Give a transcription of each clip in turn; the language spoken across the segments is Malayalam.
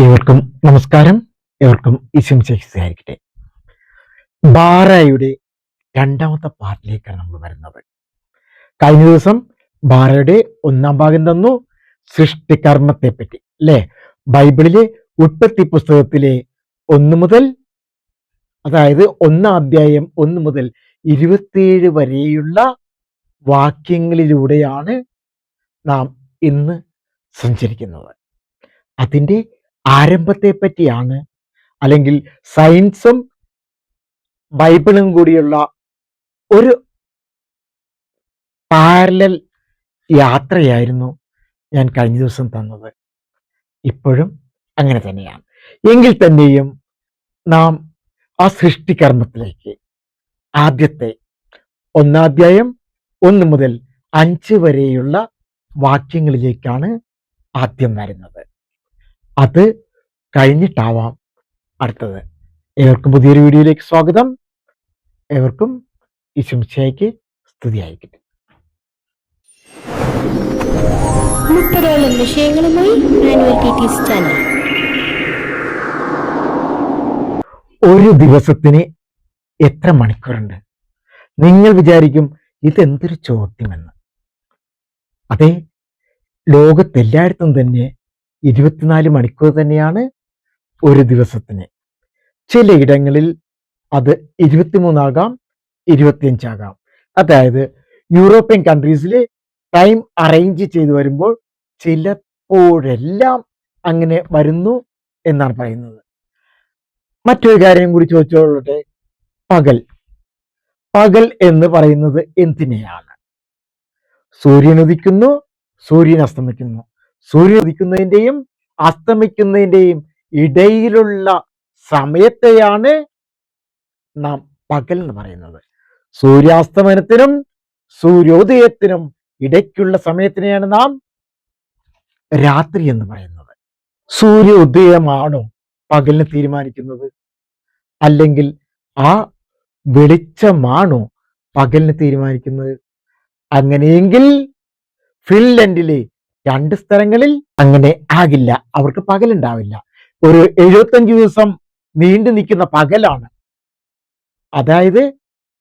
ഏവർക്കും നമസ്കാരം. ഏവർക്കും ഈശ്വംശിഹായിരിക്കട്ടെ. ബാറയുടെ രണ്ടാമത്തെ പാർട്ടിലേക്കാണ് നമ്മൾ വരുന്നത്. കഴിഞ്ഞ ദിവസം ബാറയുടെ ഒന്നാം ഭാഗം തന്നു, സൃഷ്ടികർമ്മത്തെ പറ്റി അല്ലെ. ബൈബിളിലെ ഉൽപ്പത്തി പുസ്തകത്തിലെ 1 മുതൽ, അതായത് 1 അധ്യായം 1 മുതൽ 27 വരെയുള്ള വാക്യങ്ങളിലൂടെയാണ് നാം ഇന്ന് സഞ്ചരിക്കുന്നത്. അതിൻ്റെ ആരംഭത്തെ പറ്റിയാണ്, അല്ലെങ്കിൽ സയൻസും ബൈബിളും കൂടിയുള്ള ഒരു പാരലൽ യാത്രയായിരുന്നു ഞാൻ കഴിഞ്ഞ ദിവസം തന്നത്. ഇപ്പോഴും അങ്ങനെ തന്നെയാണ്. എങ്കിൽ തന്നെയും നാം ആ സൃഷ്ടികർമ്മത്തിലേക്ക്, ആദ്യത്തെ 1 അധ്യായം 1 മുതൽ 5 വരെയുള്ള വാക്യങ്ങളിലേക്കാണ് ആദ്യം വരുന്നത്. അത് കഴിഞ്ഞിട്ടാവാം അടുത്തത്. ഏവർക്കും പുതിയൊരു വീഡിയോയിലേക്ക് സ്വാഗതം. ഏവർക്കും ഈശ്വംശിഹായ്ക്ക് സ്തുതിയായിരിക്കട്ടെ. 30ഓളം വിഷയങ്ങളുമായി മാനുവൽ ടീച്ചേഴ്സ് ചാനൽ. ഒരു ദിവസത്തിന് എത്ര മണിക്കൂറുണ്ട്? നിങ്ങൾ വിചാരിക്കും ഇതെന്തൊരു ചോദ്യമെന്ന്. അതെ, ലോകത്തെല്ലായിടത്തും തന്നെ 24 മണിക്കൂർ തന്നെയാണ് ഒരു ദിവസത്തിന്. ചിലയിടങ്ങളിൽ അത് 23 ആകാം, 25 ആകാം. അതായത് യൂറോപ്യൻ കൺട്രീസിൽ ടൈം അറേഞ്ച് ചെയ്ത് വരുമ്പോൾ ചിലപ്പോഴെല്ലാം അങ്ങനെ വരുന്നു എന്നാണ് പറയുന്നത്. മറ്റൊരു കാര്യം കൂടി ചോദിച്ചോളട്ടെ. പകൽ എന്ന് പറയുന്നത് എന്തിനെയാണ്? സൂര്യൻ ഉദിക്കുന്നു, സൂര്യൻ അസ്തമിക്കുന്നു. സൂര്യൻ ഉദിക്കുന്നതിൻ്റെയും അസ്തമിക്കുന്നതിൻ്റെയും ഇടയിലുള്ള സമയത്തെയാണ് നാം പകൽ എന്ന് പറയുന്നത്. സൂര്യാസ്തമനത്തിനും സൂര്യോദയത്തിനും ഇടയ്ക്കുള്ള സമയത്തിനെയാണ് നാം രാത്രി എന്ന് പറയുന്നത്. സൂര്യോദയമാണോ പകലിന് തീരുമാനിക്കുന്നത്? അല്ലെങ്കിൽ ആ വെളിച്ചമാണോ പകലിന് തീരുമാനിക്കുന്നത്? അങ്ങനെയെങ്കിൽ ഫിൻലൻഡിലെ 2 സ്ഥലങ്ങളിൽ അങ്ങനെ ആകില്ല. അവർക്ക് പകലുണ്ടാവില്ല. ഒരു 75 ദിവസം നീണ്ടു നിൽക്കുന്ന പകലാണ്. അതായത്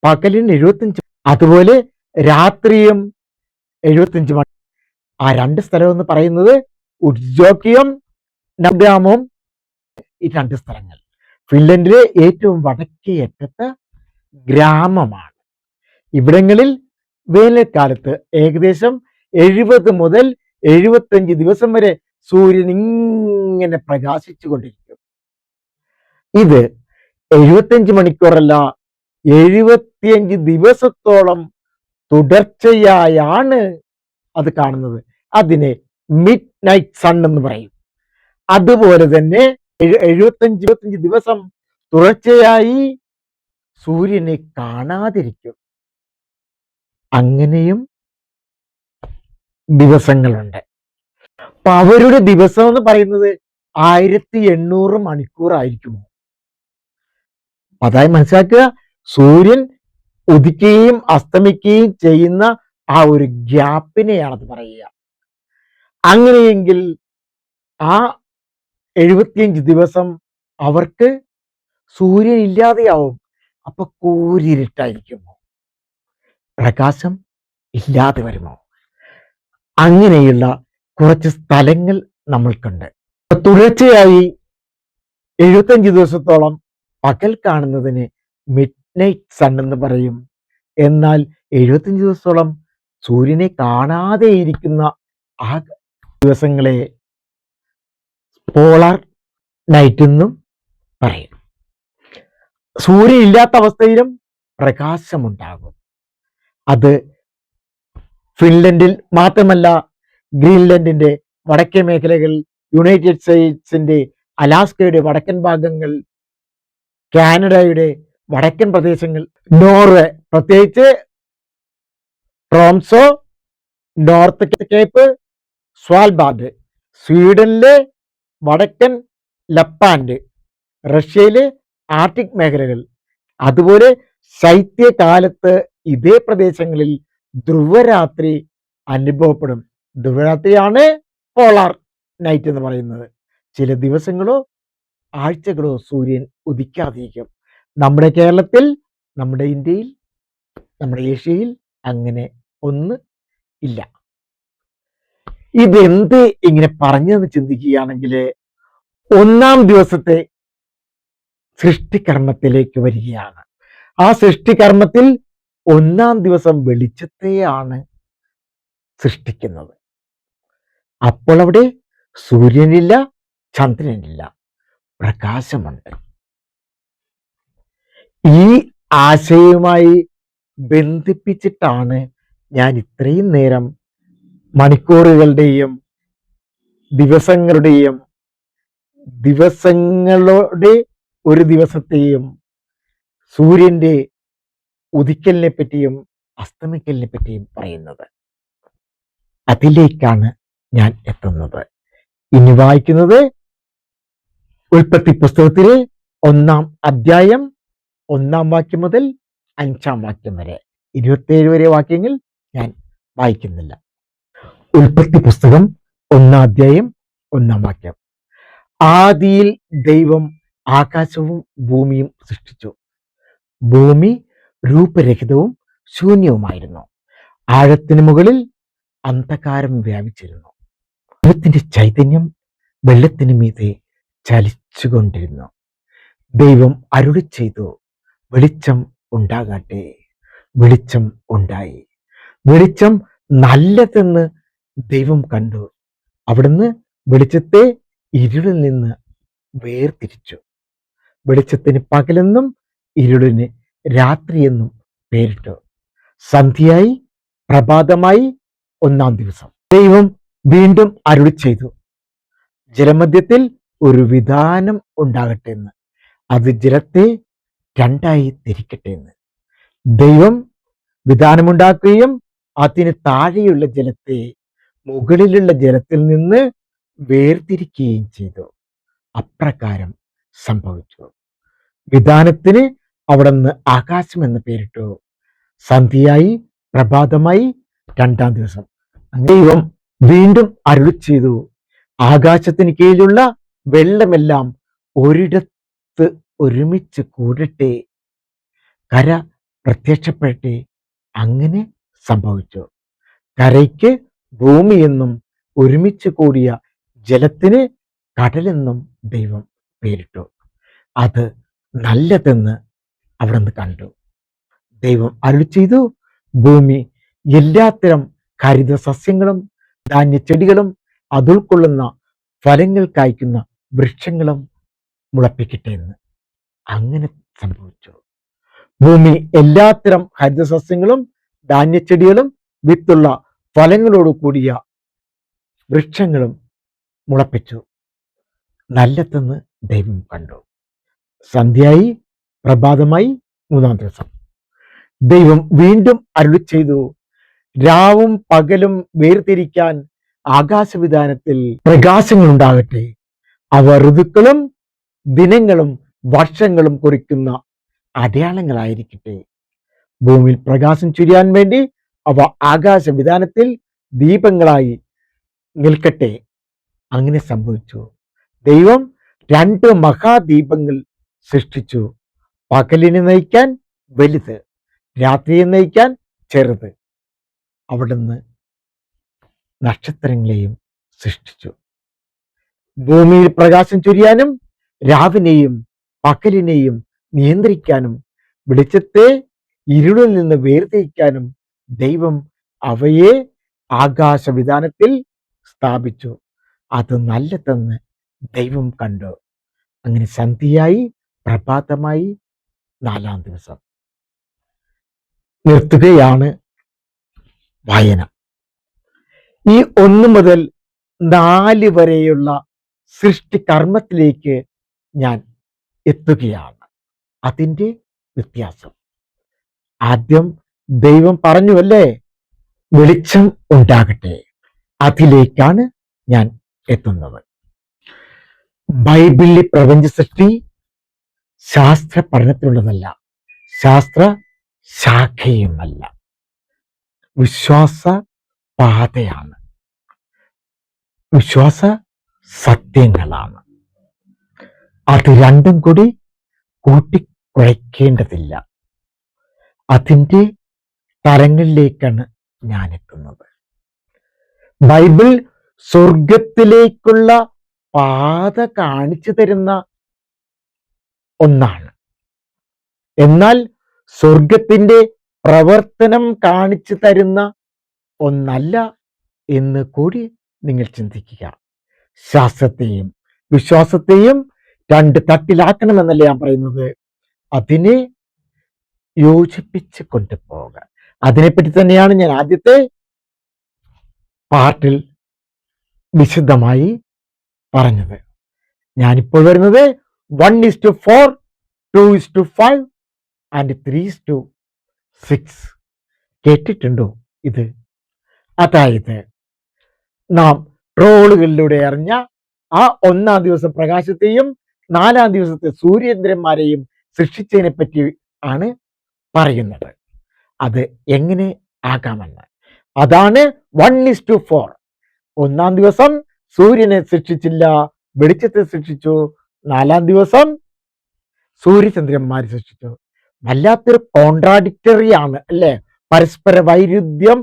പകലിന് 75, അതുപോലെ രാത്രിയും 75 മണി. ആ 2 സ്ഥലം എന്ന് പറയുന്നത് ഉഡ്ജോക്കിയും നബ്രാമും. ഈ 2 സ്ഥലങ്ങൾ ഫിൻലൻഡിലെ ഏറ്റവും വടക്കേ അറ്റത്തെ ഗ്രാമമാണ്. ഇവിടങ്ങളിൽ വേനൽക്കാലത്ത് ഏകദേശം 70 മുതൽ 75 ദിവസം വരെ സൂര്യൻ ഇങ്ങനെ പ്രകാശിച്ചു കൊണ്ടിരിക്കും. ഇത് 75 മണിക്കൂറല്ല, 75 ദിവസത്തോളം തുടർച്ചയായാണ് അത് കാണുന്നത്. അതിനെ മിഡ് നൈറ്റ് സൺ എന്ന് പറയും. അതുപോലെ തന്നെ 75 ദിവസം തുടർച്ചയായി സൂര്യനെ കാണാതിരിക്കും. അങ്ങനെയും ദിവസങ്ങളുണ്ട്. അപ്പൊ അവരുടെ ദിവസം എന്ന് പറയുന്നത് 1800 മണിക്കൂർ ആയിരിക്കുമോ? അതായത് മനസ്സിലാക്കുക, സൂര്യൻ ഉദിക്കുകയും അസ്തമിക്കുകയും ചെയ്യുന്ന ആ ഒരു ഗ്യാപ്പിനെയാണത് പറയുക. അങ്ങനെയെങ്കിൽ ആ 75 ദിവസം അവർക്ക് സൂര്യൻ ഇല്ലാതെയാവും. അപ്പൊ കൂരിരുട്ടായിരിക്കുമോ? പ്രകാശം ഇല്ലാതെ വരുമോ? അങ്ങനെയുള്ള കുറച്ച് സ്ഥലങ്ങൾ നമ്മൾക്കുണ്ട്. തുടർച്ചയായി 75 ദിവസത്തോളം പകൽ കാണുന്നതിന് മിഡ് നൈറ്റ് സൺ എന്ന് പറയും. എന്നാൽ 75 ദിവസത്തോളം സൂര്യനെ കാണാതെ ഇരിക്കുന്ന ആ ദിവസങ്ങളെ പോളാർ നൈറ്റ് എന്നും പറയും. സൂര്യൻ ഇല്ലാത്ത അവസ്ഥയിലും പ്രകാശമുണ്ടാകും. അത് ഫിൻലൻഡിൽ മാത്രമല്ല, ഗ്രീൻലൻഡിന്റെ വടക്കേ മേഖലകൾ, യുണൈറ്റഡ് സ്റ്റേറ്റ്സിന്റെ അലാസ്കയുടെ വടക്കൻ ഭാഗങ്ങൾ, കാനഡയുടെ വടക്കൻ പ്രദേശങ്ങൾ, നോർവേ, പ്രത്യേകിച്ച് ട്രോംസോ, നോർത്ത് കേപ്പ്, സ്വാൽബാർഡ്, സ്വീഡനിലെ വടക്കൻ ലപ്പാൻഡ്, റഷ്യയിലെ ആർട്ടിക് മേഖലകൾ, അതുപോലെ ശൈത്യകാലത്ത് ഇതേ പ്രദേശങ്ങളിൽ ധ്രുവരാത്രി അനുഭവപ്പെടും. ധ്രുവരാത്രിയാണ് പോളാർ നൈറ്റ് എന്ന് പറയുന്നത്. ചില ദിവസങ്ങളോ ആഴ്ചകളോ സൂര്യൻ ഉദിക്കാതിരിക്കും. നമ്മുടെ കേരളത്തിൽ, നമ്മുടെ ഇന്ത്യയിൽ, നമ്മുടെ ഏഷ്യയിൽ അങ്ങനെ ഒന്ന് ഇല്ല. ഇതെന്ത് ഇങ്ങനെ പറഞ്ഞെന്ന് ചിന്തിക്കുകയാണെങ്കിൽ, ഒന്നാം ദിവസത്തെ സൃഷ്ടികർമ്മത്തിലേക്ക് വരികയാണ്. ആ സൃഷ്ടികർമ്മത്തിൽ ഒന്നാം ദിവസം വെളിച്ചത്തെയാണ് സൃഷ്ടിക്കുന്നത്. അപ്പോൾ അവിടെ സൂര്യനില്ല, ചന്ദ്രനില്ല, പ്രകാശമുണ്ട്. ഈ ആശയവുമായി ബന്ധിപ്പിച്ചിട്ടാണ് ഞാൻ ഇത്രയും നേരം മണിക്കൂറുകളുടെയും ദിവസങ്ങളുടെ ഒരു ദിവസത്തെയും സൂര്യന്റെ ഉദിക്കലിനെ പറ്റിയും അസ്തമിക്കലിനെ പറ്റിയും പറയുന്നത്. അതിലേക്കാണ് ഞാൻ എത്തുന്നത്. ഇനി വായിക്കുന്നത് ഉൽപ്പത്തി പുസ്തകത്തിലെ 1-ാം അധ്യായം 1-ാം വാക്യം മുതൽ 5-ാം വാക്യം വരെ. 27 വരെ വാക്യങ്ങൾ ഞാൻ വായിക്കുന്നില്ല. ഉൽപ്പത്തി പുസ്തകം 1-ാം അധ്യായം 1-ാം വാക്യം. ആദിയിൽ ദൈവം ആകാശവും ഭൂമിയും സൃഷ്ടിച്ചു. ഭൂമി രൂപരഹിതവും ശൂന്യവുമായിരുന്നു. ആഴത്തിന് മുകളിൽ അന്ധകാരം വ്യാപിച്ചിരുന്നു. ദൈവത്തിന്റെ ചൈതന്യം വെള്ളത്തിന് മീതെ ചലിച്ചുകൊണ്ടിരുന്നു. ദൈവം അരുളി ചെയ്തു, വെളിച്ചം ഉണ്ടാകട്ടെ. വെളിച്ചം ഉണ്ടായി. വെളിച്ചം നല്ലതെന്ന് ദൈവം കണ്ടു. അവിടുന്ന് വെളിച്ചത്തെ ഇരുളിൽ നിന്ന് വേർതിരിച്ചു. വെളിച്ചത്തിന് പകലെന്നും ഇരുളിന് രാത്രിയെന്നും പേരിട്ടു. സന്ധ്യയായി, പ്രഭാതമായി, 1-ാം ദിവസം. ദൈവം വീണ്ടും അരുളി ചെയ്തു, ജലമധ്യത്തിൽ ഒരു വിധാനം ഉണ്ടാകട്ടെ എന്ന്. അത് ജലത്തെ 2ആയി തിരിക്കട്ടെ എന്ന്. ദൈവം വിധാനമുണ്ടാക്കുകയും അതിന് താഴെയുള്ള ജലത്തെ മുകളിലുള്ള ജലത്തിൽ നിന്ന് വേർതിരിക്കുകയും ചെയ്തു. അപ്രകാരം സംഭവിച്ചു. വിധാനത്തിന് അവിടുന്ന് ആകാശം എന്ന് പേരിട്ടു. സന്ധ്യയായി, പ്രഭാതമായി, 2-ാം ദിവസം. ദൈവം വീണ്ടും അരുളി ചെയ്തു, ആകാശത്തിന് കീഴിലുള്ള വെള്ളമെല്ലാം ഒരിടത്ത് ഒരുമിച്ച് കൂടട്ടെ. കര പ്രത്യക്ഷപ്പെടട്ടെ. അങ്ങനെ സംഭവിച്ചു. കരയ്ക്ക് ഭൂമിയെന്നും ഒരുമിച്ച് കൂടിയ ജലത്തിന് കടലെന്നും ദൈവം പേരിട്ടു. അത് നല്ലതെന്ന് അവിടുന്ന് കണ്ടു. ദൈവം അരുളി ചെയ്തു, ഭൂമി എല്ലാത്തരം ഹരിത സസ്യങ്ങളും ധാന്യച്ചെടികളും അതുൾക്കൊള്ളുന്ന ഫലങ്ങൾ കായ്ക്കുന്ന വൃക്ഷങ്ങളും മുളപ്പിക്കട്ടെ എന്ന്. അങ്ങനെ സംഭവിച്ചു. ഭൂമി എല്ലാത്തരം ഹരിത സസ്യങ്ങളും ധാന്യച്ചെടികളും വിത്തുള്ള ഫലങ്ങളോട് കൂടിയ വൃക്ഷങ്ങളും മുളപ്പിച്ചു. നല്ലതെന്ന് ദൈവം കണ്ടു. സന്ധ്യയായി, പ്രഭാതമായി, 3-ാം ദിവസം. ദൈവം വീണ്ടും അരുളി ചെയ്തു, രാവും പകലും വേർതിരിക്കാൻ ആകാശവിധാനത്തിൽ പ്രകാശങ്ങൾ ഉണ്ടാകട്ടെ. അവ ഋതുക്കളും ദിനങ്ങളും വർഷങ്ങളും കുറിക്കുന്ന അടയാളങ്ങളായിരിക്കട്ടെ. ഭൂമിയിൽ പ്രകാശം ചുരിയാൻ വേണ്ടി അവ ആകാശവിധാനത്തിൽ ദീപങ്ങളായി നിൽക്കട്ടെ. അങ്ങനെ സംഭവിച്ചു. ദൈവം 2 മഹാദീപങ്ങൾ സൃഷ്ടിച്ചു. പകലിനെ നയിക്കാൻ വലുത്, രാത്രിയെ നയിക്കാൻ ചെറുത്. അവിടുന്ന് നക്ഷത്രങ്ങളെയും സൃഷ്ടിച്ചു. ഭൂമിയിൽ പ്രകാശം ചൊരിയാനും രാവിനെയും പകലിനെയും നിയന്ത്രിക്കാനും വെളിച്ചത്തെ ഇരുളിൽ നിന്ന് വേർതിരിക്കാനും ദൈവം അവയെ ആകാശവിധാനത്തിൽ സ്ഥാപിച്ചു. അത് നല്ലതെന്ന് ദൈവം കണ്ടു. അങ്ങനെ സന്ധ്യയായി, പ്രഭാതമായി, 4-ാം ദിവസം. നിർത്തുകയാണ് വായന. ഈ 1 മുതൽ 4 വരെയുള്ള സൃഷ്ടികർമ്മത്തിലേക്ക് ഞാൻ എത്തുകയാണ്. അതിൻ്റെ വ്യത്യാസം. ആദ്യം ദൈവം പറഞ്ഞുവല്ലേ, വെളിച്ചം ഉണ്ടാകട്ടെ. അതിലേക്കാണ് ഞാൻ എത്തുന്നത്. ബൈബിളിലെ പ്രപഞ്ച സൃഷ്ടി ശാസ്ത്ര പഠനത്തിലുള്ളതല്ല, ശാസ്ത്ര ശാഖയുമല്ല, വിശ്വാസ പാതയാണ്, വിശ്വാസ സത്യങ്ങളാണ്. അത് രണ്ടും കൂടി കൂട്ടിക്കുഴയ്ക്കേണ്ടതില്ല. അതിൻ്റെ തലങ്ങളിലേക്കാണ് ഞാൻ എത്തുന്നത്. ബൈബിൾ സ്വർഗത്തിലേക്കുള്ള പാത കാണിച്ചു തരുന്ന ഒന്നാണ്. എന്നാൽ സ്വർഗത്തിന്റെ പ്രവർത്തനം കാണിച്ചു തരുന്ന ഒന്നല്ല എന്ന് കൂടി നിങ്ങൾ ചിന്തിക്കുക. ശാസ്ത്രത്തെയും വിശ്വാസത്തെയും രണ്ട് തട്ടിലാക്കണമെന്നല്ല ഞാൻ പറയുന്നത്. അതിനെ യോജിപ്പിച്ച് കൊണ്ടുപോവുക. അതിനെപ്പറ്റി തന്നെയാണ് ഞാൻ ആദ്യത്തെ പാർട്ടിൽ വിശദമായി പറഞ്ഞത്. ഞാനിപ്പോൾ വരുന്നത് 1:4, 2:5 ആൻഡ് 3:6. കേട്ടിട്ടുണ്ടോ ഇത്? അതായത് നാം ട്രോളുകളിലൂടെ അറിഞ്ഞ ആ 1-ാം ദിവസം പ്രകാശത്തെയും 4-ാം ദിവസത്തെ സൂര്യചന്ദ്രന്മാരെയും സൃഷ്ടിച്ചതിനെ പറ്റി ആണ് പറയുന്നത്. അത് എങ്ങനെ ആകാമെന്ന്. അതാണ് 1:4. 1-ാം ദിവസം സൂര്യനെ സൃഷ്ടിച്ചില്ല, വെളിച്ചത്തെ സൃഷ്ടിച്ചു. 4-ാം ദിവസം സൂര്യചന്ദ്രന്മാരെ സൃഷ്ടിച്ചു. വല്ലാത്തൊരു കോൺട്രാഡിക്ടറി ആണ് അല്ലേ? പരസ്പര വൈരുദ്ധ്യം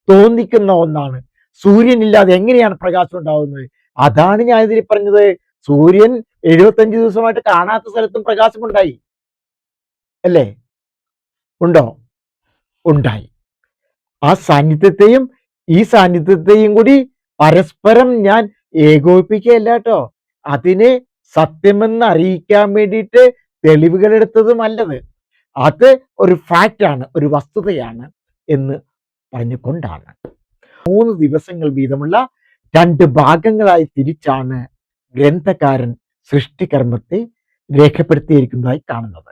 തോന്നിക്കുന്ന ഒന്നാണ്. സൂര്യനില്ലാതെ എങ്ങനെയാണ് പ്രകാശം ഉണ്ടാവുന്നത്? അതാണ് ഞാൻ ഇതിൽ പറഞ്ഞത്. സൂര്യൻ 75 ദിവസമായിട്ട് കാണാത്ത സ്ഥലത്തും പ്രകാശമുണ്ടായി അല്ലേ? ഉണ്ടോ? ഉണ്ടായി. ആ സാന്നിധ്യത്തെയും ഈ സാന്നിധ്യത്തെയും കൂടി പരസ്പരം ഞാൻ ഏകോപിപ്പിക്കുകയല്ല കേട്ടോ. അതിനെ സത്യമെന്ന് അറിയിക്കാൻ വേണ്ടിയിട്ട് തെളിവുകൾ എടുത്തതുമല്ലത്. അത് ഒരു ഫാക്റ്റാണ്, ഒരു വസ്തുതയാണ് എന്ന് പറഞ്ഞുകൊണ്ടാണ് 3 ദിവസങ്ങൾ വീതമുള്ള 2 ഭാഗങ്ങളായി തിരിച്ചാണ് ഗ്രന്ഥകാരൻ സൃഷ്ടികർമ്മത്തെ രേഖപ്പെടുത്തിയിരിക്കുന്നതായി കാണുന്നത്.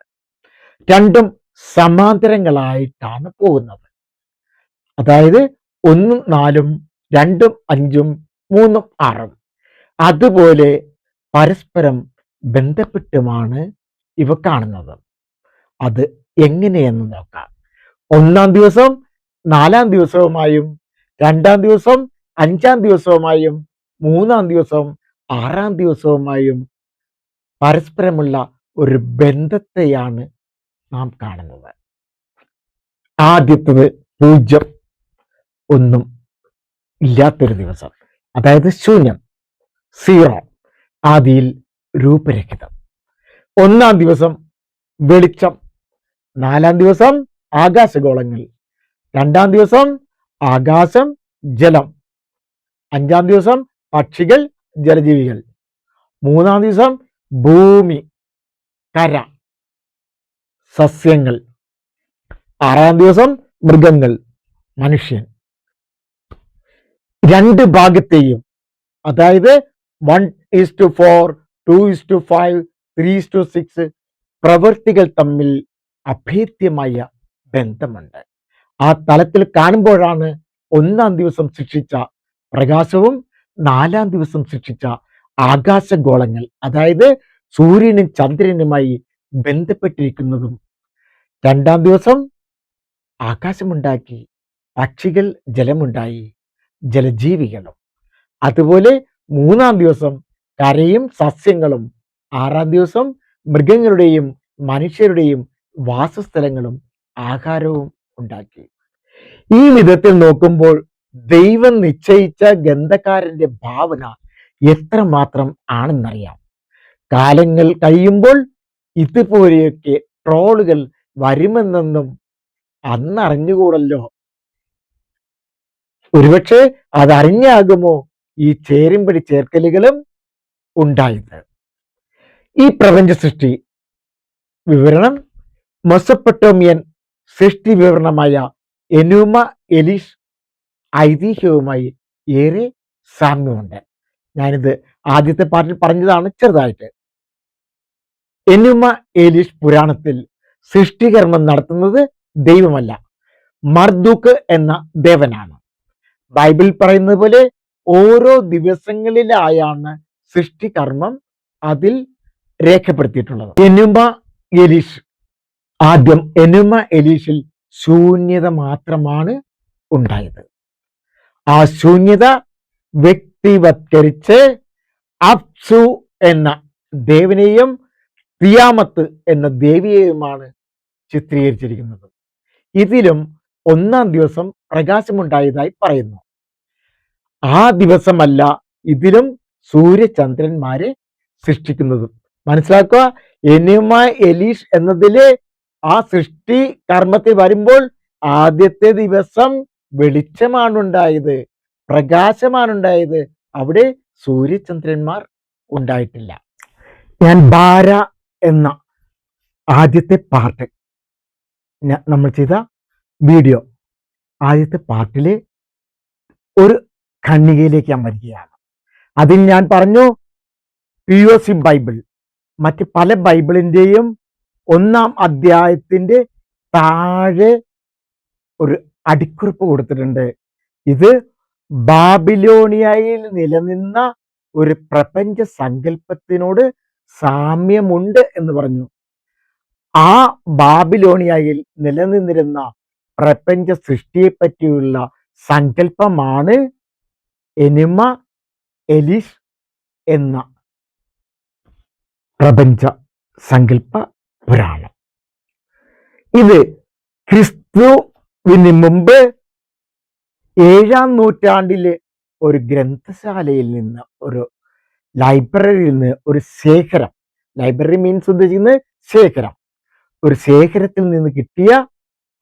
രണ്ടും സമാന്തരങ്ങളായിട്ടാണ് പോകുന്നത്. അതായത് 1 4, 2 5, 3 6 അതുപോലെ പരസ്പരം ബന്ധപ്പെട്ടുമാണ് ഇവ കാണുന്നത്. അത് എങ്ങനെയെന്ന് നോക്കാം. 1-ാം ദിവസം 4-ാം ദിവസവുമായും 2-ാം ദിവസം 5-ാം ദിവസവുമായും 3-ാം ദിവസം 6-ാം ദിവസവുമായും പരസ്പരമുള്ള ഒരു ബന്ധത്തെയാണ് നാം കാണുന്നത്. ആദ്യത്തത് 0, ഒന്നും ഇല്ലാത്തൊരു ദിവസം, അതായത് ശൂന്യം, 0, ആദിയിൽ രൂപരഹിതം. 1-ാം ദിവസം വെളിച്ചം, 4-ാം ദിവസം ആകാശഗോളങ്ങൾ, 2-ാം ദിവസം ആകാശം, ജലം, 5-ാം ദിവസം പക്ഷികൾ, ജലജീവികൾ, 3-ാം ദിവസം ഭൂമി, കര, സസ്യങ്ങൾ, 6-ാം ദിവസം മൃഗങ്ങൾ, മനുഷ്യൻ. 2 ഭാഗത്തെയും, അതായത് 1:4, 2:5, 3:6 പ്രവൃത്തികൾ തമ്മിൽ അഭേദ്യമായ ബന്ധമുണ്ട്. ആ തലത്തിൽ കാണുമ്പോഴാണ് 1-ാം ദിവസം സൃഷ്ടിച്ച പ്രകാശവും 4-ാം ദിവസം സൃഷ്ടിച്ച ആകാശഗോളങ്ങൾ, അതായത് സൂര്യനും ചന്ദ്രനുമായി ബന്ധപ്പെട്ടിരിക്കുന്നതും. 2-ാം ദിവസം ആകാശമുണ്ടാക്കി, പക്ഷികൾ, ജലമുണ്ടായി, ജലജീവികളും. അതുപോലെ 3-ാം ദിവസം കരയും സസ്യങ്ങളും, 6-ാം ദിവസം മൃഗങ്ങളുടെയും മനുഷ്യരുടെയും വാസസ്ഥലങ്ങളും ആഹാരവും ഉണ്ടാക്കി. ഈ വിധത്തിൽ നോക്കുമ്പോൾ ദൈവം നിശ്ചയിച്ച ഗ്രന്ഥകാരന്റെ ഭാവന എത്രമാത്രം ആണെന്നറിയാം. കാലങ്ങൾ കഴിയുമ്പോൾ ഇതുപോലെയൊക്കെ ട്രോളുകൾ വരുമെന്നൊന്നും അന്നറിഞ്ഞുകൂടല്ലോ. ഒരുപക്ഷെ അതറിഞ്ഞാകുമോ ഈ ചേരുംപടി ചേർക്കലുകളും ഉണ്ടായത്. ഈ പ്രപഞ്ച സൃഷ്ടി വിവരണം മെസൊപ്പൊട്ടേമിയൻ സൃഷ്ടി വിവരണമായ എനൂമ എലീഷ് ഐതിഹ്യവുമായി ഏറെ സാമ്യമുണ്ട്. ഞാനിത് ആദ്യത്തെ പാർട്ടിൽ പറഞ്ഞതാണ് ചെറുതായിട്ട്. എനൂമ എലീഷ് പുരാണത്തിൽ സൃഷ്ടികർമ്മം നടത്തുന്നത് ദൈവമല്ല, മർദൂക്ക് എന്ന ദേവനാണ്. ബൈബിൾ പറയുന്നത് പോലെ ഓരോ ദിവസങ്ങളിലായാണ് സൃഷ്ടികർമ്മം അതിൽ രേഖപ്പെടുത്തിയിട്ടുള്ളത്. എനൂമ എലീഷ്, ആദ്യം എനൂമ എലീഷിൽ ശൂന്യത മാത്രമാണ് ഉണ്ടായത്. ആ ശൂന്യത വ്യക്തിവത്കരിച്ച് അപ്സു എന്ന ദേവനെയും തിയാമത്ത് എന്ന ദേവിയെയുമാണ് ചിത്രീകരിച്ചിരിക്കുന്നത്. ഇതിലും ഒന്നാം ദിവസം പ്രകാശമുണ്ടായതായി പറയുന്നു. ആ ദിവസമല്ല ഇതിലും സൂര്യചന്ദ്രന്മാരെ സൃഷ്ടിക്കുന്നത്. മനസ്സിലാക്കുക, എനിമ എലീഷ് എന്നതില് ആ സൃഷ്ടി കർമ്മത്തിൽ വരുമ്പോൾ ആദ്യത്തെ ദിവസം വെളിച്ചമാണ് ഉണ്ടായത്, പ്രകാശമാണ് ഉണ്ടായത്. അവിടെ സൂര്യചന്ദ്രന്മാർ ഉണ്ടായിട്ടില്ല. ഞാൻ ബാര എന്ന ആദ്യത്തെ പാർട്ട് നമ്മൾ ചെയ്ത വീഡിയോ, ആദ്യത്തെ പാർട്ടിലെ ഒരു ഖണ്ഡികയിലേക്ക് ഞാൻ വരികയാണ്. അതിൽ ഞാൻ പറഞ്ഞു POC ബൈബിൾ, മറ്റ് പല ബൈബിളിൻ്റെയും 1-ാം അധ്യായത്തിന്റെ താഴെ ഒരു അടിക്കുറിപ്പ് കൊടുത്തിട്ടുണ്ട്. ഇത് ബാബിലോണിയയിൽ നിലനിന്ന ഒരു പ്രപഞ്ച സങ്കല്പത്തിനോട് സാമ്യമുണ്ട് എന്ന് പറഞ്ഞു. ആ ബാബിലോണിയയിൽ നിലനിന്നിരുന്ന പ്രപഞ്ച സൃഷ്ടിയെ പറ്റിയുള്ള സങ്കല്പമാണ് എനിമ എലീഷ് എന്ന പ്രപഞ്ച സങ്കല്പ പുരാണം. ഇത് ക്രിസ്തുവിന് മുമ്പ് 7-ാം നൂറ്റാണ്ടിലെ ഒരു ഗ്രന്ഥശാലയിൽ നിന്ന്, ഒരു ലൈബ്രറിയിൽ നിന്ന് ഒരു ശേഖരം, ലൈബ്രറി മീൻസ് ഉദ്ദേശിക്കുന്നത് ശേഖരം, ഒരു ശേഖരത്തിൽ നിന്ന് കിട്ടിയ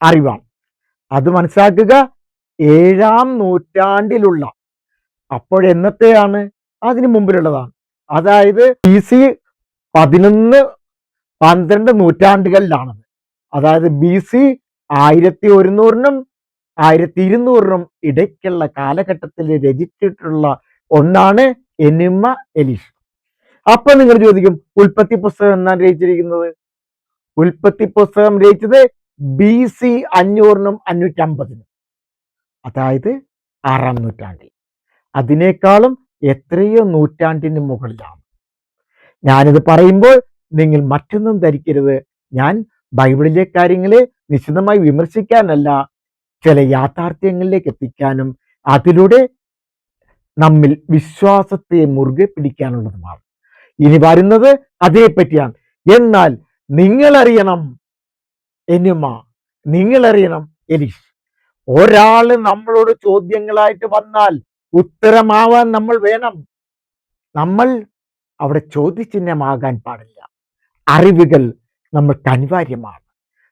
അറിവാണ്. അത് മനസ്സിലാക്കുക, 7-ാം നൂറ്റാണ്ടിലുള്ള, അപ്പോഴെന്നത്തെയാണ്? അതിന് മുമ്പിലുള്ളതാണ്. അതായത് BC 11-12 നൂറ്റാണ്ടുകളിലാണത്. അതായത് BC 1100-നും 1200-നും ഇടയ്ക്കുള്ള കാലഘട്ടത്തിൽ രചിച്ചിട്ടുള്ള ഒന്നാണ് എനിമ എലീഷ്. അപ്പൊ നിങ്ങൾ ചോദിക്കും, ഉൽപ്പത്തി പുസ്തകം എന്നാണ് രചിച്ചിരിക്കുന്നത്? ഉൽപ്പത്തി പുസ്തകം രചിച്ചത് BC 500-നും 550-നും, അതായത് 6-ാം നൂറ്റാണ്ടിൽ. അതിനേക്കാളും എത്രയോ നൂറ്റാണ്ടിന് മുകളിലാണ്. ഞാനിത് പറയുമ്പോൾ നിങ്ങൾ മറ്റൊന്നും ധരിക്കരുത്, ഞാൻ ബൈബിളിലെ കാര്യങ്ങളെ നിശിതമായി വിമർശിക്കാനല്ല, ചില യാഥാർത്ഥ്യങ്ങളിലേക്ക് എത്തിക്കാനും അതിലൂടെ നമ്മിൽ വിശ്വാസത്തെ മുറുകെ പിടിക്കാനുള്ളതുമാണ്. ഇനി വരുന്നത് അതേപ്പറ്റിയാണ്. എന്നാൽ നിങ്ങളറിയണം എനിമ, നിങ്ങളറിയണം എലീഷ്. ഒരാള് നമ്മളോട് ചോദ്യങ്ങളായിട്ട് വന്നാൽ ഉത്തരമാവാൻ നമ്മൾ വേണം. നമ്മൾ അവിടെ ചോദ്യചിഹ്നമാകാൻ പാടില്ല. അറിവുകൾ നമ്മൾക്ക് അനിവാര്യമാണ്.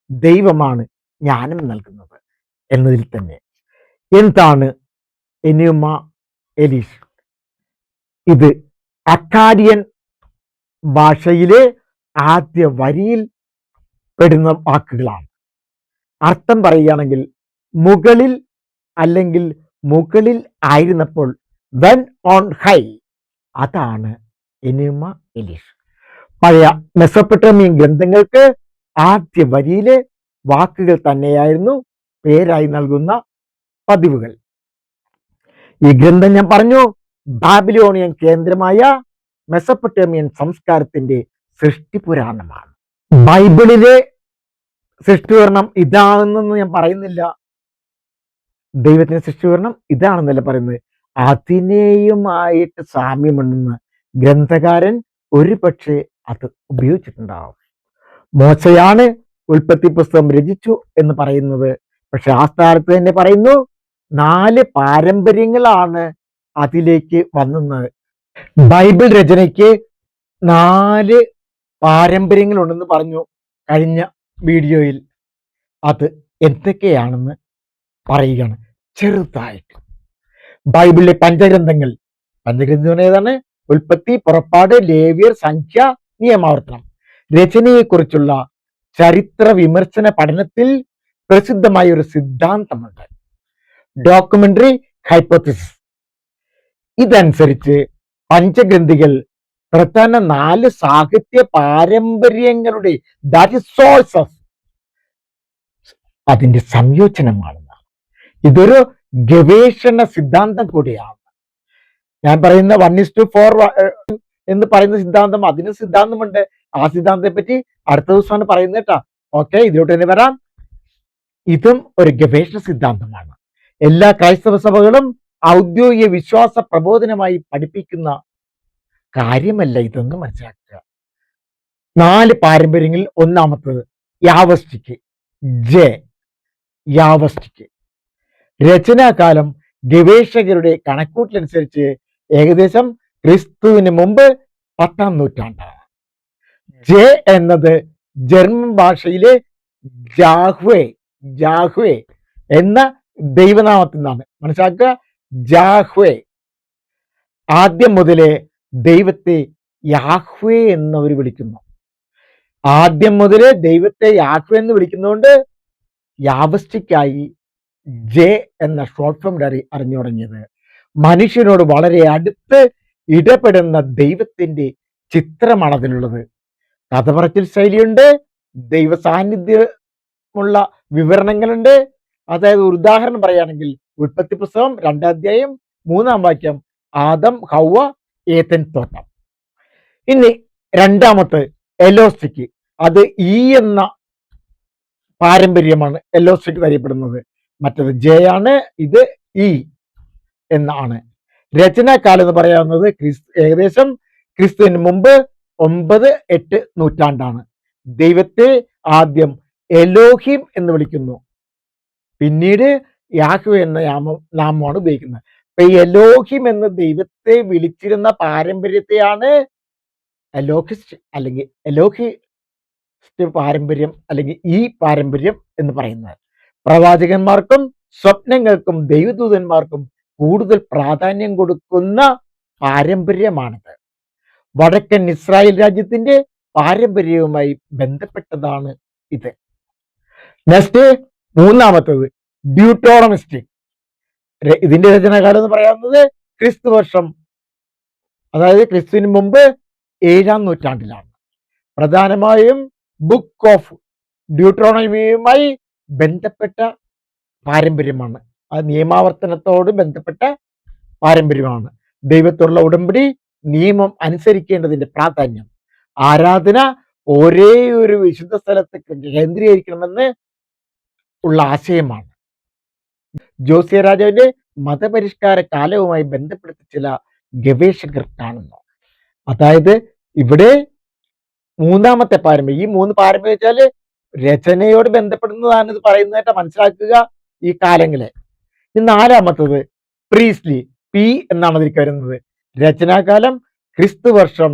ദൈവമാണ് ജ്ഞാനം നൽകുന്നത് എന്നതിൽ തന്നെ. എന്താണ് എനിമ എലീഷ്? ഇത് അക്കാഡിയൻ ഭാഷയിലെ ആദ്യ വരിയിൽ പെടുന്ന വാക്കുകളാണ്. അർത്ഥം പറയുകയാണെങ്കിൽ മുകളിൽ, അല്ലെങ്കിൽ മുകളിൽ ആയിരുന്നപ്പോൾ, വെൻ ഓൺ ഹൈ, അതാണ് എനിമ എലീഷ്. പഴയ മെസൊപ്പൊട്ടേമിയൻ ഗ്രന്ഥങ്ങൾക്ക് ആദ്യ വരിയിലെ വാക്കുകൾ തന്നെയായിരുന്നു പേരായി നൽകുന്ന പതിവുകൾ. ഈ ഗ്രന്ഥം ഞാൻ പറഞ്ഞു ബാബിലോണിയൻ കേന്ദ്രമായ മെസൊപ്പൊട്ടേമിയൻ സംസ്കാരത്തിന്റെ സൃഷ്ടിപുരാണമാണ്. ബൈബിളിലെ സൃഷ്ടിപുരാണം ഇതാണെന്നൊന്നും ഞാൻ പറയുന്നില്ല, ദൈവത്തിന്റെ സൃഷ്ടിപുരാണം ഇതാണെന്നല്ല പറയുന്നത്. അതിനെയുമായിട്ട് സാമ്യമുണ്ടെന്ന് ഗ്രന്ഥകാരൻ ഒരു പക്ഷേ അത് ഉപയോഗിച്ചിട്ടുണ്ടാവും. മോശയാണ് ഉൽപ്പത്തി പുസ്തകം രചിച്ചു എന്ന് പറയുന്നത്. പക്ഷെ ആ സ്ഥാനത്ത് തന്നെ പറയുന്നു 4 പാരമ്പര്യങ്ങളാണ് അതിലേക്ക് വന്നത്. ബൈബിൾ രചനയ്ക്ക് 4 പാരമ്പര്യങ്ങളുണ്ടെന്ന് പറഞ്ഞു കഴിഞ്ഞ വീഡിയോയിൽ. അത് എന്തൊക്കെയാണെന്ന് പറയുകയാണ് ചെറുതായിട്ട്. ബൈബിളിലെ പഞ്ചഗ്രന്ഥങ്ങൾ ഏതാണ്? ഉൽപ്പത്തി, പുറപ്പാട്, ലേവ്യർ, സംഖ്യ, നിയമാവർത്തനം. രചനയെക്കുറിച്ചുള്ള ചരിത്ര വിമർശന പഠനത്തിൽ പ്രസിദ്ധമായ ഒരു സിദ്ധാന്തമുണ്ട്, ഡോക്യുമെന്ററി ഹൈപ്പോത്തിസിസ്. ഇതനുസരിച്ച് പഞ്ചഗ്രന്ഥികൾ പ്രധാന 4 സാഹിത്യ പാരമ്പര്യങ്ങളുടെ സോഴ്സസ്, അതിന്റെ സംയോജനമാണെന്നാണ്. ഇതൊരു ഗവേഷണ സിദ്ധാന്തം കൂടിയാണ്. ഞാൻ പറയുന്ന 1:4 എന്ന് പറയുന്ന സിദ്ധാന്തം, അതിന് സിദ്ധാന്തമുണ്ട്. ആ സിദ്ധാന്തത്തെ പറ്റി അടുത്ത ദിവസമാണ് പറയുന്നത് കേട്ടോ. ഓക്കെ, ഇതിലോട്ട് തന്നെ വരാം. ഇതും ഒരു ഗവേഷണ സിദ്ധാന്തമാണ്. എല്ലാ ക്രൈസ്തവ സഭകളും ഔദ്യോഗിക വിശ്വാസ പ്രബോധനമായി പഠിപ്പിക്കുന്ന കാര്യമല്ല ഇതെന്ന് മനസ്സിലാക്കുക. 4 പാരമ്പര്യങ്ങളിൽ ഒന്നാമത്തത് യാവസ്റ്റിക്ക്. ജെ യാവസ്റ്റിക്ക്. രചനാകാലം ഗവേഷകരുടെ കണക്കൂട്ടലനുസരിച്ച് ഏകദേശം ക്രിസ്തുവിന് മുമ്പ് 10-ാം നൂറ്റാണ്ടാണ്. ജെ എന്നത് ജർമ്മൻ ഭാഷയിലെ ജാഹ്വേ എന്ന ദൈവനാമത്തിൽ നിന്നാണ്. മനസ്സിലാക്കുക, ജാഹ്വേ. ആദ്യം മുതലേ ദൈവത്തെ യാഹ്വേ എന്നവർ വിളിക്കുന്നു. ആദ്യം മുതലേ ദൈവത്തെ യാഹ്വേ എന്ന് വിളിക്കുന്നതുകൊണ്ട് യാവസ്റ്റിക്കായി ജെ എന്ന ഷോർട്ട് ഫോം അറിഞ്ഞു തുടങ്ങിയത്. മനുഷ്യനോട് വളരെ അടുത്ത് ഇടപെടുന്ന ദൈവത്തിന്റെ ചിത്രമാണ് അതിലുള്ളത്. കഥ പറച്ചിൽ ശൈലിയുണ്ട്, ദൈവ സാന്നിധ്യമുള്ള വിവരണങ്ങളുണ്ട്. അതായത് ഒരു ഉദാഹരണം പറയുകയാണെങ്കിൽ ഉൽപ്പത്തി പുസ്തകം 2-ാം അധ്യായം 3-ാം വാക്യം, ആദം ഹൗവ ഏദൻ തോട്ടം. ഇനി രണ്ടാമത്തെ എലോസ്റ്റിക്ക്. അത് ഇ എന്ന പാരമ്പര്യമാണ് എലോസ്റ്റിക്ക് അറിയപ്പെടുന്നത്. മറ്റത് ജെ ആണ്, ഇത് ഇ എന്നാണ്. രചനാകാലം എന്ന് പറയാവുന്നത് ഏകദേശം ക്രിസ്തുവിന് മുമ്പ് 9-8 നൂറ്റാണ്ടാണ്. ദൈവത്തെ ആദ്യം എലോഹിം എന്ന് വിളിക്കുന്നു, പിന്നീട് യാഹ്വേ എന്ന നാമമാണ് ഉപയോഗിക്കുന്നത്. അപ്പൊ ഈ എലോഹിം എന്ന് ദൈവത്തെ വിളിച്ചിരുന്ന പാരമ്പര്യത്തെയാണ് എലോഹിസ്റ്റ് അല്ലെങ്കിൽ എലോഹിസ്റ്റ് പാരമ്പര്യം അല്ലെങ്കിൽ ഈ പാരമ്പര്യം എന്ന് പറയുന്നത്. പ്രവാചകന്മാർക്കും സ്വപ്നങ്ങൾക്കും ദൈവദൂതന്മാർക്കും കൂടുതൽ പ്രാധാന്യം കൊടുക്കുന്ന പാരമ്പര്യമാണിത്. വടക്കൻ ഇസ്രായേൽ രാജ്യത്തിന്റെ പാരമ്പര്യവുമായി ബന്ധപ്പെട്ടതാണ് ഇത്. നെക്സ്റ്റ് മൂന്നാമത്തത് ഡ്യൂട്ടോണമിസ്റ്റിക്. ഇതിന്റെ രചനാകാലം എന്ന് പറയാവുന്നത് ക്രിസ്തു വർഷം, അതായത് ക്രിസ്തുവിന് മുമ്പ് 7-ാം നൂറ്റാണ്ടിലാണ്. പ്രധാനമായും ബുക്ക് ഓഫ് ഡ്യൂട്ടോണമിയുമായി ബന്ധപ്പെട്ട പാരമ്പര്യമാണ്. അത് നിയമാവർത്തനത്തോട് ബന്ധപ്പെട്ട പാരമ്പര്യമാണ്. ദൈവത്തോടുള്ള ഉടമ്പടി, നിയമം അനുസരിക്കേണ്ടതിന്റെ പ്രാധാന്യം, ആരാധന ഒരേ ഒരു വിശുദ്ധ സ്ഥലത്ത് കേന്ദ്രീകരിക്കണമെന്ന് ഉള്ള ആശയമാണ്. ജോസിയ രാജാവിന്റെ മതപരിഷ്കാര കാലവുമായി ബന്ധപ്പെടുത്തി ചില ഗവേഷകർ കാണുന്നു. അതായത് ഇവിടെ മൂന്നാമത്തെ പാരമ്പര്യം, ഈ 3 പാരമ്പര്യം വെച്ചാല് രചനയോട് ബന്ധപ്പെടുന്നതാണ് ഇത് പറയുന്നതായിട്ട് മനസ്സിലാക്കുക ഈ കാലങ്ങളെ. ഈ നാലാമത്തത് പ്രീസ്ലി, പി എന്നാണ് അതിലേക്ക് വരുന്നത്. രചനാകാലം ക്രിസ്തു വർഷം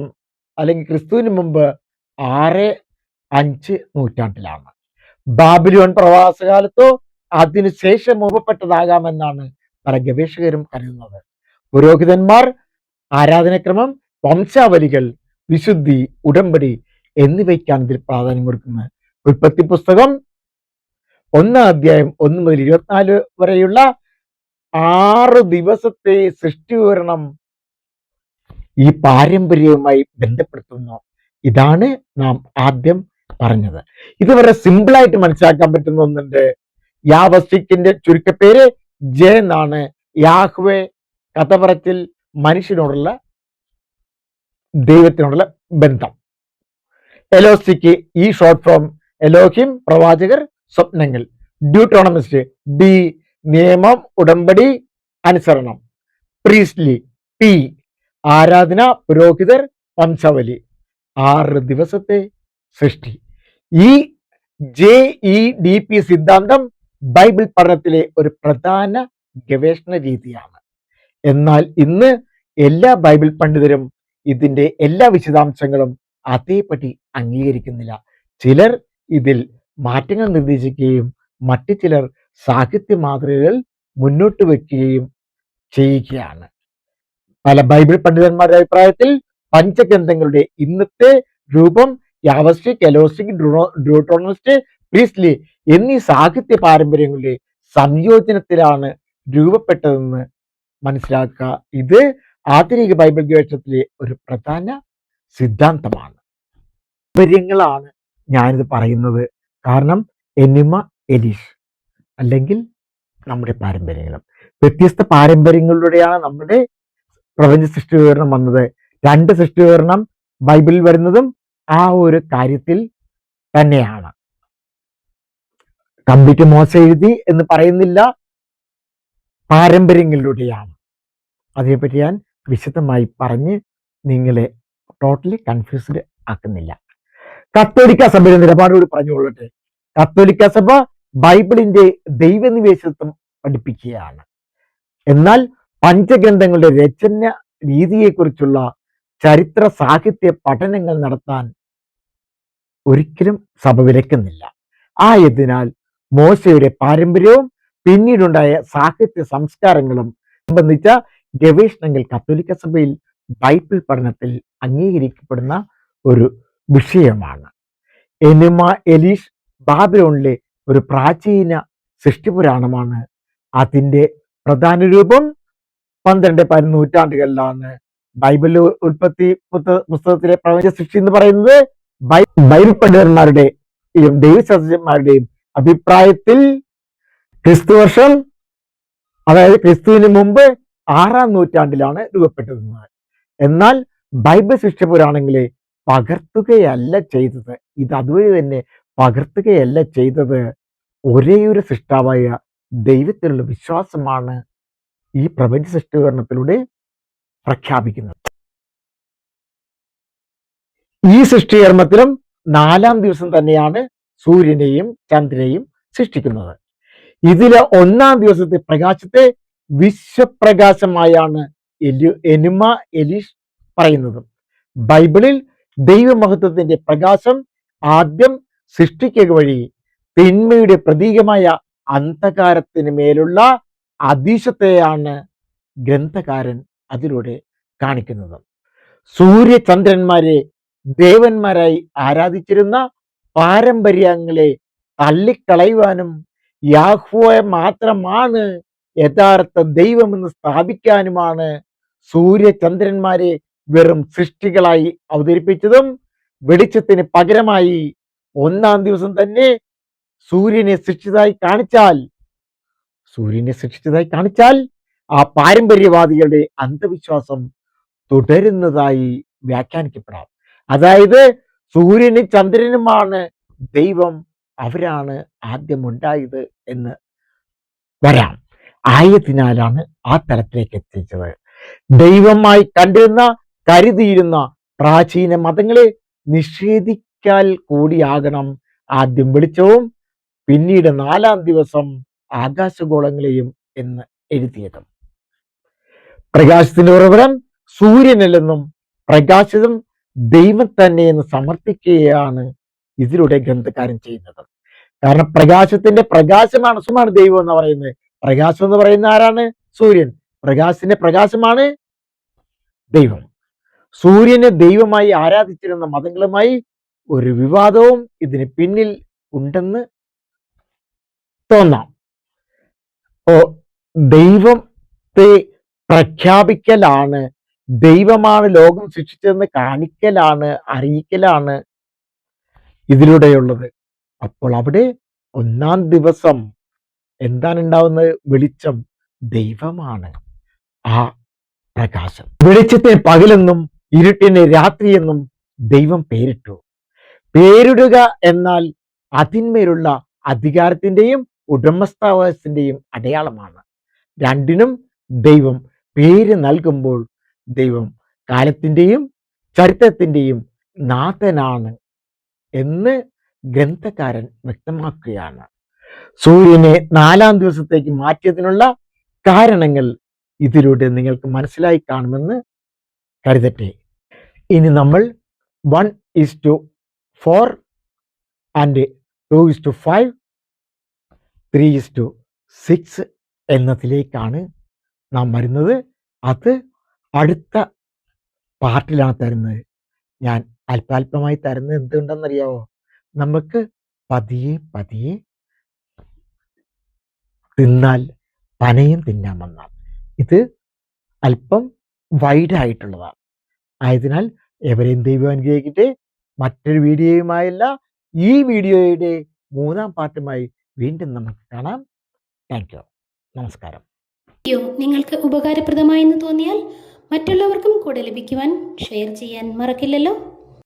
അല്ലെങ്കിൽ ക്രിസ്തുവിന് മുമ്പ് 6-5 നൂറ്റാണ്ടിലാണ്. ബാബിലോൺ പ്രവാസകാലത്തോ അതിനുശേഷം രൂപപ്പെട്ടതാകാമെന്നാണ് പല ഗവേഷകരും കരുതുന്നത്. പുരോഹിതന്മാർ, ആരാധനക്രമം, വംശാവലികൾ, വിശുദ്ധി, ഉടമ്പടി എന്നിവയ്ക്കാണ് ഇതിൽ പ്രാധാന്യം കൊടുക്കുന്നത്. ഉൽപ്പത്തി പുസ്തകം 1-ാം അധ്യായം 1 മുതൽ 24 വരെയുള്ള 6 ദിവസത്തെ സൃഷ്ടി വിവരണം ഈ പാരമ്പര്യവുമായി ബന്ധപ്പെടുത്തുന്നു. ഇതാണ് നാം ആദ്യം പറഞ്ഞത്. ഇത് വളരെ സിമ്പിളായിട്ട് മനസ്സിലാക്കാൻ പറ്റുന്ന ഒന്നുണ്ട്. യാവസ്റ്റിക്കിന്റെ ചുരുക്കപ്പേര് ജെ എന്നാണ്. യാഹ്വേ, കഥ പറച്ചിൽ, മനുഷ്യനോടുള്ള ദൈവത്തിനോടുള്ള ബന്ധം. എലോസ്റ്റിക്ക്, ഈ ഷോർട്ട് ഫോം എലോഹിം, പ്രവാചകർ, സ്വപ്നങ്ങൾ. ഡ്യൂട്ടോണമിസ്റ്റ്, ഡി, നിയമം, ഉടമ്പടി, അനുസരണം. പ്രീസ്ലി, പി, ആരാധന, പുരോഹിതർ, വംശാവലി. 6 ദിവസത്തെ സൃഷ്ടി. ഈ JEDP സിദ്ധാന്തം ബൈബിൾ പഠനത്തിലെ ഒരു പ്രധാന ഗവേഷണ രീതിയാണ്. എന്നാൽ ഇന്ന് എല്ലാ ബൈബിൾ പണ്ഡിതരും ഇതിന്റെ എല്ലാ വിശദാംശങ്ങളും അതേപടി അംഗീകരിക്കുന്നില്ല. ചിലർ ഇതിൽ മാറ്റങ്ങൾ നിർദ്ദേശിക്കുകയും മറ്റു ചിലർ സാഹിത്യ മാതൃകകൾ മുന്നോട്ട് വയ്ക്കുകയും ചെയ്യുകയാണ്. പല ബൈബിൾ പണ്ഡിതന്മാരുടെ അഭിപ്രായത്തിൽ പഞ്ചഗ്രന്ഥങ്ങളുടെ ഇന്നത്തെ രൂപം യാവസ്റ്റിക്, എലോസ്റ്റിക്, ഡ്യൂട്ടോണമിസ്റ്റ്, പ്രീസ്ലി എന്നീ സാഹിത്യ പാരമ്പര്യങ്ങളുടെ സംയോജനത്തിലാണ് രൂപപ്പെട്ടതെന്ന് മനസ്സിലാക്കുക. ഇത് ആധുനിക ബൈബിൾ ഗവേഷണത്തിലെ ഒരു പ്രധാന സിദ്ധാന്തമാണ്. പാരമ്പര്യങ്ങളാണ് ഞാനിത് പറയുന്നത്. കാരണം എനിമ എലിഷ് അല്ലെങ്കിൽ നമ്മുടെ പാരമ്പര്യങ്ങളും വ്യത്യസ്ത പാരമ്പര്യങ്ങളിലൂടെയാണ് നമ്മുടെ പ്രപഞ്ച സൃഷ്ടി വിവരണം വന്നത്. 2 സൃഷ്ടി വിവരണം ബൈബിളിൽ വരുന്നതും ആ ഒരു കാര്യത്തിൽ തന്നെയാണ്. കംപ്ലീറ്റ് മോശ എഴുതി എന്ന് പറയുന്നില്ല, പാരമ്പര്യങ്ങളിലൂടെയാണ്. അതേപറ്റി ഞാൻ വിശദമായി പറഞ്ഞ് നിങ്ങളെ ടോട്ടലി കൺഫ്യൂസ്ഡ് ആക്കുന്നില്ല. കത്തോലിക്ക സഭയുടെ നിലപാടുകൂടി പറഞ്ഞുകൊള്ളട്ടെ. കത്തോലിക്ക സഭ ബൈബിളിന്റെ ദൈവനിവേശത്വം പഠിപ്പിക്കുകയാണ്. എന്നാൽ പഞ്ചഗ്രന്ഥങ്ങളുടെ രചന രീതിയെക്കുറിച്ചുള്ള ചരിത്ര സാഹിത്യ പഠനങ്ങൾ നടത്താൻ ഒരിക്കലും സഭ വിലക്കുന്നില്ല. ആയതിനാൽ മോശയുടെ പാരമ്പര്യവും പിന്നീടുണ്ടായ സാഹിത്യ സംസ്കാരങ്ങളും സംബന്ധിച്ച ഗവേഷണങ്ങൾ കത്തോലിക്ക സഭയിൽ ബൈബിൾ പഠനത്തിൽ അംഗീകരിക്കപ്പെടുന്ന ഒരു വിഷയമാണ്. എനിമ എലീഷ് ബാബിലോണിലെ ഒരു പ്രാചീന സൃഷ്ടിപുരാണമാണ്. അതിൻ്റെ പ്രധാന രൂപം 12-13 നൂറ്റാണ്ടുകളിലാണ്. ബൈബിൾ ഉൽപ്പത്തി പുസ്തകത്തിലെ പ്രപഞ്ച സൃഷ്ടി എന്ന് പറയുന്നത് ബൈബിൾ പണ്ഡിതന്മാരുടെയും ദൈവശാസ്ത്രജ്ഞന്മാരുടെയും അഭിപ്രായത്തിൽ ക്രിസ്തുവർഷം, അതായത് ക്രിസ്തുവിന് മുമ്പ് 6-ാം നൂറ്റാണ്ടിലാണ് രൂപപ്പെട്ടത്. എന്നാൽ ബൈബിൾ സൃഷ്ടിപുരാണങ്ങളെ പകർത്തുകയല്ല ചെയ്തത്. ഇത് അതുവഴി തന്നെ പകർത്തുകയല്ല ചെയ്തത്. ഒരേയൊരു സൃഷ്ടാവായ ദൈവത്തിലുള്ള വിശ്വാസമാണ് ഈ പ്രപഞ്ച സൃഷ്ടികരണത്തിലൂടെ പ്രഖ്യാപിക്കുന്നത്. ഈ സൃഷ്ടികർമ്മത്തിലും 4-ാം ദിവസം തന്നെയാണ് സൂര്യനെയും ചന്ദ്രനെയും സൃഷ്ടിക്കുന്നത്. ഇതിലെ 1-ാം ദിവസത്തെ പ്രകാശത്തെ വിശ്വപ്രകാശമായാണ് എനിമ എലീഷ് പറയുന്നത്. ബൈബിളിൽ ദൈവമഹത്വത്തിന്റെ പ്രകാശം ആദ്യം സൃഷ്ടിക്കുക വഴി തിന്മയുടെ പ്രതീകമായ അന്ധകാരത്തിന് മേലുള്ള അതിശയത്തെയാണ് ഗ്രന്ഥകാരൻ അതിലൂടെ കാണിക്കുന്നത്. സൂര്യചന്ദ്രന്മാരെ ദേവന്മാരായി ആരാധിച്ചിരുന്ന പാരമ്പര്യങ്ങളെ തള്ളിക്കളയുവാനും യാഹ്വേ മാത്രമാണ് യഥാർത്ഥ ദൈവമെന്ന് സ്ഥാപിക്കാനുമാണ് സൂര്യചന്ദ്രന്മാരെ വെറും സൃഷ്ടികളായി അവതരിപ്പിച്ചതും. വെളിച്ചത്തിന് പകരമായി 1-ാം ദിവസം തന്നെ സൂര്യനെ സൃഷ്ടിച്ചതായി കാണിച്ചാൽ ആ പാരമ്പര്യവാദികളുടെ അന്ധവിശ്വാസം തുടരുന്നതായി വ്യാഖ്യാനിക്കപ്പെടാം. അതായത് സൂര്യനും ചന്ദ്രനുമാണ് ദൈവം, അവരാണ് ആദ്യം ഉണ്ടായത് എന്ന് വരാം. ആയതിനാലാണ് ആ തലത്തിലേക്ക് എത്തിച്ചത്. ദൈവമായി കരുതിയിരുന്ന പ്രാചീന മതങ്ങളെ നിഷേധിക്കാൽ കൂടിയാകണം ആദ്യം വെളിച്ചവും പിന്നീട് 4-ാം ദിവസം ആകാശഗോളങ്ങളെയും എന്ന് എഴുതിയത്. പ്രകാശത്തിന്റെ ഉറവിടം സൂര്യനല്ലെന്നും പ്രകാശം ദൈവം തന്നെ എന്ന് സമർത്ഥിക്കുകയാണ് ഇതിലൂടെ ഗ്രന്ഥകാരൻ ചെയ്യുന്നത്. കാരണം പ്രകാശത്തിന്റെ പ്രകാശമാണ് ദൈവം എന്ന് പറയുന്നത്. പ്രകാശം എന്ന് പറയുന്ന ആരാണ്? സൂര്യൻ. പ്രകാശത്തിന്റെ പ്രകാശമാണ് ദൈവം. സൂര്യനെ ദൈവമായി ആരാധിച്ചിരുന്ന മതങ്ങളുമായി ഒരു വിവാദവും ഇതിന് പിന്നിൽ ഉണ്ടെന്ന് തോന്നാം. ദൈവത്തെ പ്രഖ്യാപിക്കലാണ്, ദൈവമാണ് ലോകം സൃഷ്ടിച്ചതെന്ന് കാണിക്കലാണ്, അറിയിക്കലാണ് ഇതിലൂടെയുള്ളത്. അപ്പോൾ അവിടെ 1-ാം ദിവസം എന്താണ് ഉണ്ടാവുന്നത്? വെളിച്ചം. ദൈവമാണ് ആ പ്രകാശം. വെളിച്ചത്തെ പകലെന്നും ഇരുട്ടിനെ രാത്രിയെന്നും ദൈവം പേരിട്ടു. പേരിടുക എന്നാൽ അതിന്മേലുള്ള അധികാരത്തിന്റെയും ഉടമസ്ഥാവകാശത്തിന്റെയും അടയാളമാണ്. രണ്ടിനും ദൈവം പേര് നൽകുമ്പോൾ ദൈവം കാലത്തിന്റെയും ചരിത്രത്തിന്റെയും നാഥനാണ് എന്ന് ഗ്രന്ഥകാരൻ വ്യക്തമാക്കുകയാണ്. സൂര്യനെ 4-ാം ദിവസത്തേക്ക് മാറ്റിയതിനുള്ള കാരണങ്ങൾ ഇതിലൂടെ നിങ്ങൾക്ക് മനസ്സിലായി കാണുമെന്ന് കരുതട്ടെ. ഇനി നമ്മൾ 1:4 ആൻഡ് 2:5 3:6 എന്നതിലേക്കാണ് നാം വരുന്നത്. അത് അടുത്ത പാർട്ടിലാണ് തരുന്നത്. ഞാൻ അല്പാൽപമായി തരുന്നത് എന്തുകൊണ്ടെന്നറിയാവോ? നമുക്ക് പതിയെ തിന്നാൽ പനയും തിന്നാമെന്നാണ്. ഇത് അല്പം വൈഡായിട്ടുള്ളതാണ്. ആയതിനാൽ എവരെയും ദൈവം അനുഗ്രഹിക്കട്ടെ. മറ്റൊരു വീഡിയോയുമായല്ല, ഈ വീഡിയോയുടെ 3-ാം പാർട്ടുമായി വീണ്ടും നമുക്ക് കാണാം. Thank you. നമസ്കാരം. വീഡിയോ നിങ്ങൾക്ക് ഉപകാരപ്രദമായെന്ന് തോന്നിയാൽ മറ്റുള്ളവർക്കും കൂടെ ലഭിക്കുവാൻ ഷെയർ ചെയ്യാൻ മറക്കില്ലല്ലോ.